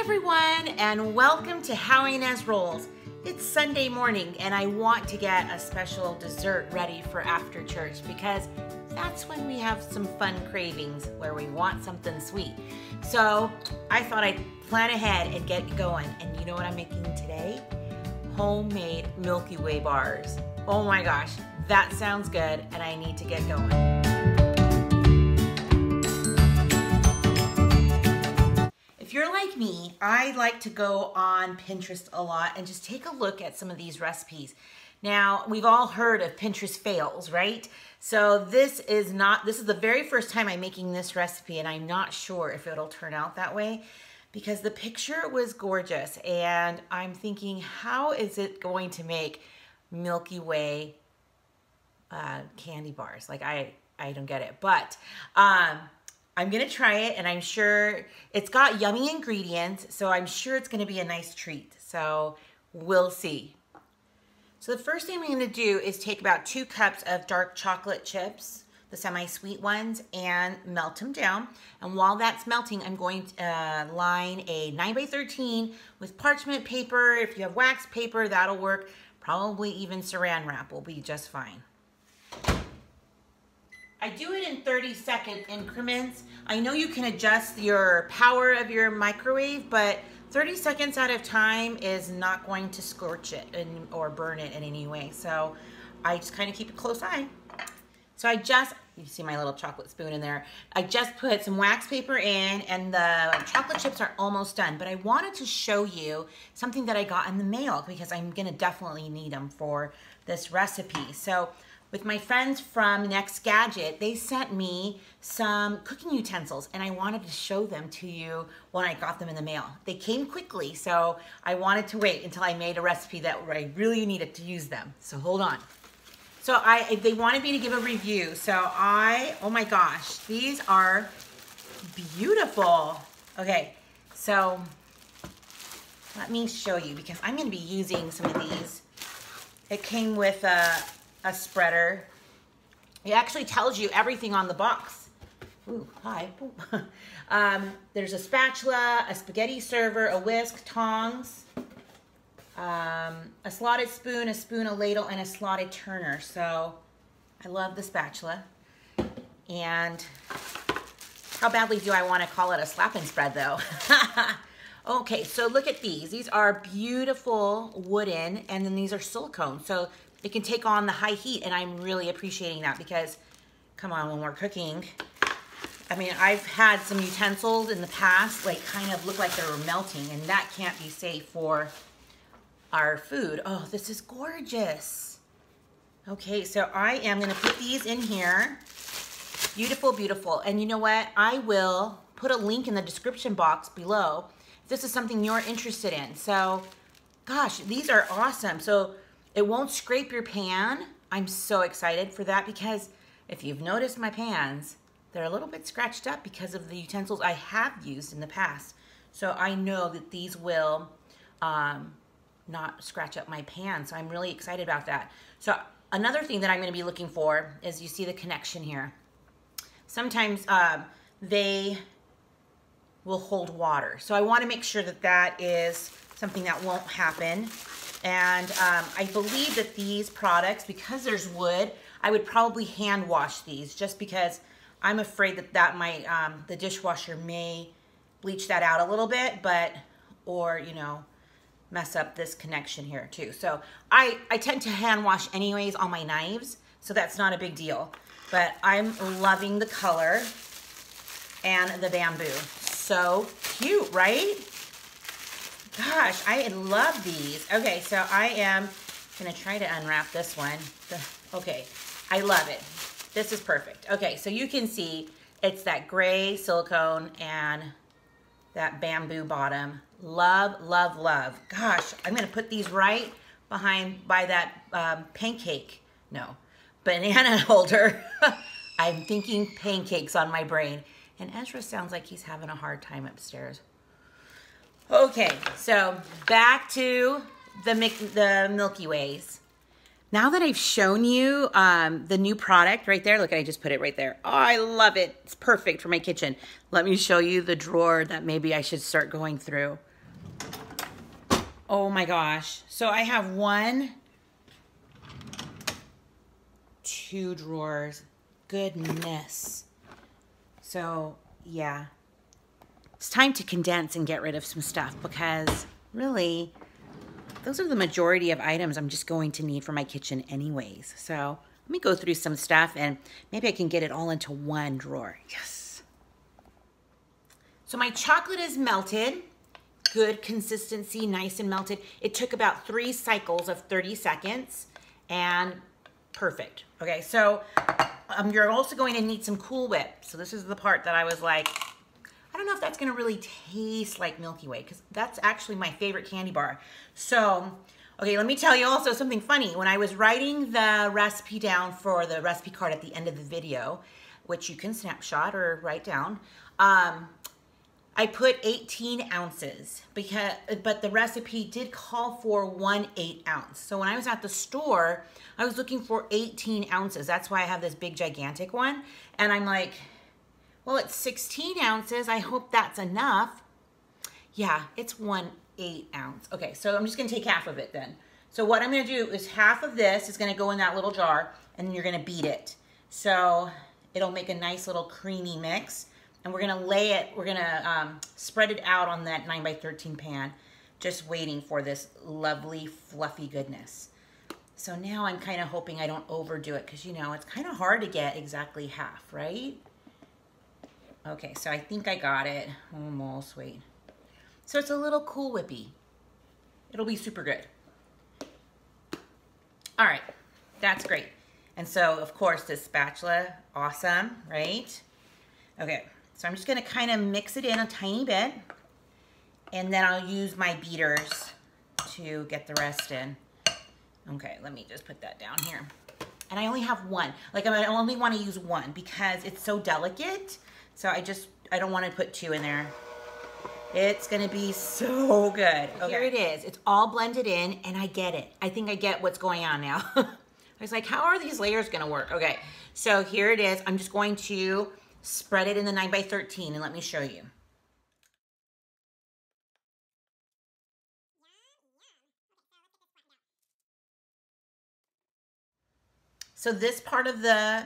everyone, and welcome to How Ines Rolls. It's Sunday morning and I want to get a special dessert ready for after church because that's when we have some fun cravings where we want something sweet. So I thought I'd plan ahead and get going. And you know what I'm making today? Homemade Milky Way bars. Oh my gosh, that sounds good and I need to get going. If you're like me, I like to go on Pinterest a lot and just take a look at some of these recipes. Now, we've all heard of Pinterest fails, right? So this is the very first time I'm making this recipe and I'm not sure if it'll turn out that way because the picture was gorgeous and I'm thinking, how is it going to make Milky Way candy bars? Like I don't get it, but I'm gonna try it and I'm sure it's got yummy ingredients, so I'm sure it's gonna be a nice treat. So we'll see. So the first thing I'm gonna do is take about 2 cups of dark chocolate chips, the semi-sweet ones, and melt them down. And while that's melting, I'm going to line a 9x13 with parchment paper. If you have wax paper, that'll work. Probably even saran wrap will be just fine. I do it in 30-second increments. I know you can adjust your power of your microwave, but 30 seconds at a time is not going to scorch it or burn it in any way. So I just kind of keep a close eye. So you see my little chocolate spoon in there. I just put some wax paper in and the chocolate chips are almost done, but I wanted to show you something that I got in the mail because I'm gonna definitely need them for this recipe. So with my friends from NexGadget, they sent me some cooking utensils and I wanted to show them to you when I got them in the mail. They came quickly, so I wanted to wait until I made a recipe that I really needed to use them. So hold on. So they wanted me to give a review. So oh my gosh, these are beautiful. Okay, so let me show you because I'm gonna be using some of these. It came with a spreader. It actually tells you everything on the box. Ooh, hi. There's a spatula, a spaghetti server, a whisk, tongs, a slotted spoon, a ladle, and a slotted turner. So I love the spatula. And how badly do I want to call it a slap and spread though? Okay, so look at these. These are beautiful wooden, and then these are silicone. So it can take on the high heat, and I'm really appreciating that because, come on, when we're cooking, I mean, I've had some utensils in the past, like kind of look like they were melting, and that can't be safe for our food. Oh, this is gorgeous. Okay, so I am gonna put these in here. Beautiful, beautiful. And you know what? I will put a link in the description box below if this is something you're interested in. So, gosh, these are awesome. So it won't scrape your pan. I'm so excited for that because if you've noticed my pans, they're a little bit scratched up because of the utensils I have used in the past. So I know that these will not scratch up my pan. So I'm really excited about that. So another thing that I'm gonna be looking for is you see the connection here. Sometimes they will hold water. So I wanna make sure that that is something that won't happen. And I believe that these products, because there's wood, I would probably hand wash these just because I'm afraid that might, the dishwasher may bleach that out a little bit, or, you know, mess up this connection here too. So I tend to hand wash anyways on my knives, so that's not a big deal. But I'm loving the color and the bamboo. So cute, right? Gosh, I love these. Okay, so I am gonna try to unwrap this one. Okay, I love it. This is perfect. Okay, so you can see it's that gray silicone and that bamboo bottom. Love, love, love. Gosh, I'm gonna put these right by that banana holder. I'm thinking pancakes on my brain. And Ezra sounds like he's having a hard time upstairs. Okay, so back to the Milky Ways. Now that I've shown you the new product right there, look, I just put it right there. Oh, I love it. It's perfect for my kitchen. Let me show you the drawer that maybe I should start going through. Oh my gosh. So I have 1, 2 drawers. Goodness. So yeah, it's time to condense and get rid of some stuff because really those are the majority of items I'm just going to need for my kitchen anyways. So let me go through some stuff and maybe I can get it all into one drawer. Yes. So my chocolate is melted. Good consistency, nice and melted. It took about 3 cycles of 30 seconds and perfect. Okay, so you're also going to need some Cool Whip. So this is the part that I was like, I don't know if that's gonna really taste like Milky Way because that's actually my favorite candy bar. So, okay, let me tell you also something funny. When I was writing the recipe down for the recipe card at the end of the video, which you can snapshot or write down, I put 18 ounces but the recipe did call for 1/8 ounce. So when I was at the store, I was looking for 18 ounces. That's why I have this big gigantic one. And I'm like, well, it's 16 ounces. I hope that's enough. Yeah, it's 1/8 ounce. Okay, so I'm just gonna take half of it then. So what I'm gonna do is half of this is gonna go in that little jar and then you're gonna beat it. So it'll make a nice little creamy mix. And we're gonna spread it out on that 9x13 pan, just waiting for this lovely fluffy goodness. So now I'm kind of hoping I don't overdo it because you know, it's kind of hard to get exactly half, right? Okay, so I think I got it, almost, wait. So it's a little Cool Whippy. It'll be super good. All right, that's great. And so of course this spatula, awesome, right? Okay. So I'm just gonna kind of mix it in a tiny bit and then I'll use my beaters to get the rest in. Okay, let me just put that down here. And I only have 1. Like I only wanna use 1 because it's so delicate. So I don't wanna put 2 in there. It's gonna be so good. Okay. Here it is, it's all blended in and I get it. I think I get what's going on now. I was like, how are these layers gonna work? Okay, so here it is. I'm just going to spread it in the 9x13 and let me show you. So this part of the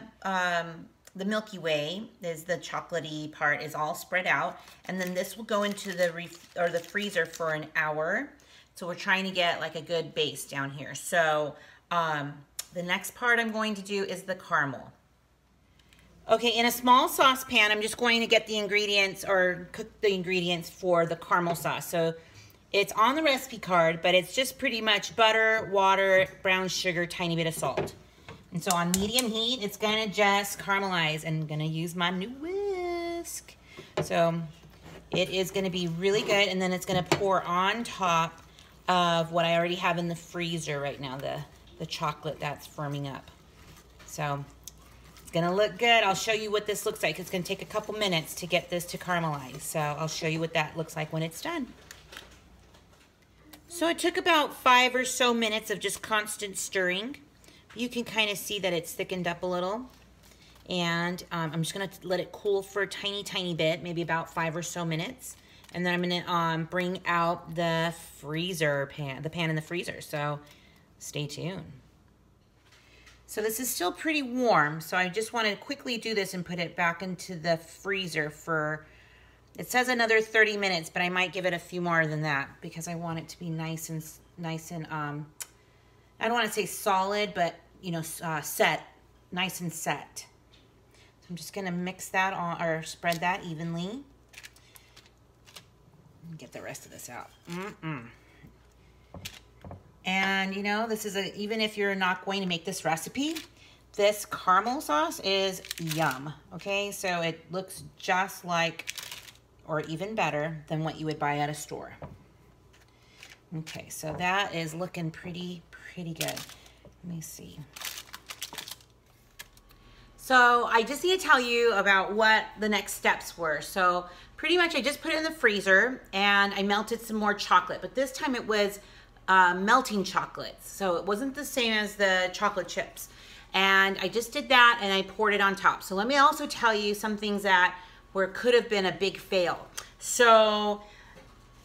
Milky Way is the chocolatey part is all spread out, and then this will go into the freezer for an hour. So we're trying to get like a good base down here. So the next part I'm going to do is the caramel. Okay, in a small saucepan, I'm just going to get the ingredients or cook the ingredients for the caramel sauce. So it's on the recipe card, but it's just pretty much butter, water, brown sugar, tiny bit of salt. And so on medium heat, it's gonna just caramelize, and I'm gonna use my new whisk. So it is gonna be really good, and then it's gonna pour on top of what I already have in the freezer right now, the chocolate that's firming up. So it's gonna look good. I'll show you what this looks like. It's gonna take a couple minutes to get this to caramelize. So I'll show you what that looks like when it's done. So it took about 5 or so minutes of just constant stirring. You can kind of see that it's thickened up a little. And I'm just gonna let it cool for a tiny bit, maybe about 5 or so minutes. And then I'm gonna bring out the pan in the freezer. So stay tuned. So this is still pretty warm, so I just want to quickly do this and put it back into the freezer for, it says another 30 minutes, but I might give it a few more than that because I want it to be nice and I don't want to say solid, but you know, nice and set. So I'm just gonna mix that on, or spread that evenly. Get the rest of this out. And you know, this is even if you're not going to make this recipe, this caramel sauce is yum, okay? So it looks just like, or even better than what you would buy at a store. Okay, so that is looking pretty good. Let me see. So I just need to tell you about what the next steps were. So pretty much I just put it in the freezer and I melted some more chocolate, but this time it was melting chocolates. So it wasn't the same as the chocolate chips. And I just did that and I poured it on top. So let me also tell you some things that could have been a big fail. So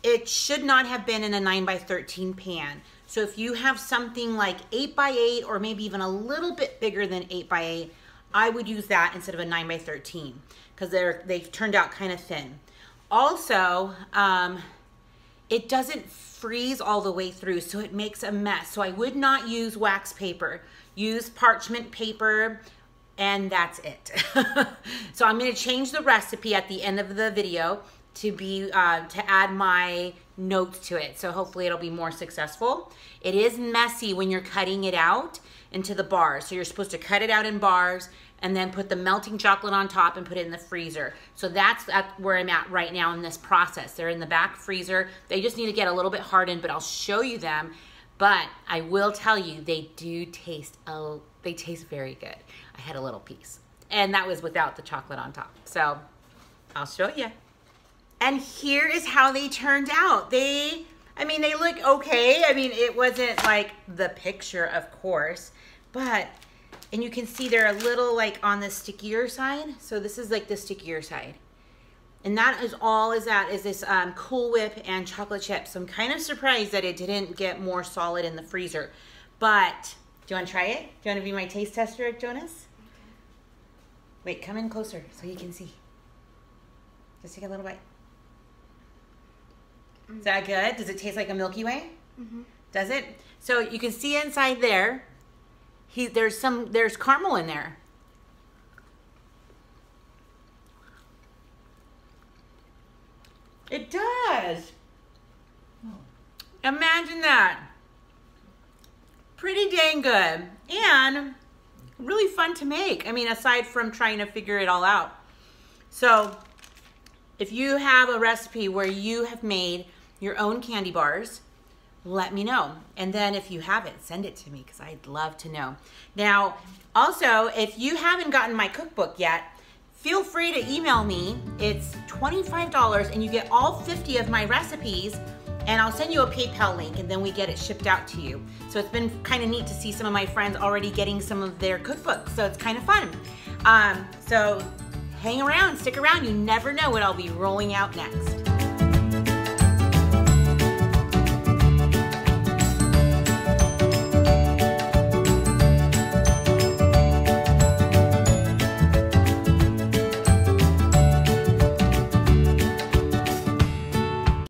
it should not have been in a 9x13 pan. So if you have something like 8x8 or maybe even a little bit bigger than 8x8, I would use that instead of a 9x13 because they've turned out kind of thin. Also, it doesn't freeze all the way through, so it makes a mess. So I would not use wax paper. Use parchment paper, and that's it. So I'm gonna change the recipe at the end of the video to add my notes to it. So hopefully it'll be more successful. It is messy when you're cutting it out into the bars. So you're supposed to cut it out in bars and then put the melting chocolate on top and put it in the freezer. So that's where I'm at right now in this process. They're in the back freezer. They just need to get a little bit hardened, but I'll show you them. But I will tell you, they do taste, they taste very good. I had a little piece, and that was without the chocolate on top. So I'll show you. And here is how they turned out. They look okay. I mean, it wasn't like the picture, of course, but, and you can see they're a little like on the stickier side. So this is like the stickier side. And that is all is this Cool Whip and chocolate chips. So I'm kind of surprised that it didn't get more solid in the freezer. But, do you want to try it? Do you want to be my taste tester, Jonas? Wait, come in closer so you can see. Just take a little bite. Is that good? Does it taste like a Milky Way? Mm-hmm. Does it? So you can see inside there, there's caramel in there. It does. Oh. Imagine that. Pretty dang good. And really fun to make. I mean, aside from trying to figure it all out. So if you have a recipe where you have made your own candy bars, let me know. And then if you have it, send it to me because I'd love to know. Now, also, if you haven't gotten my cookbook yet, feel free to email me. It's $25 and you get all 50 of my recipes, and I'll send you a PayPal link and then we get it shipped out to you. So it's been kind of neat to see some of my friends already getting some of their cookbooks. So it's kind of fun. So hang around, stick around. You never know what I'll be rolling out next.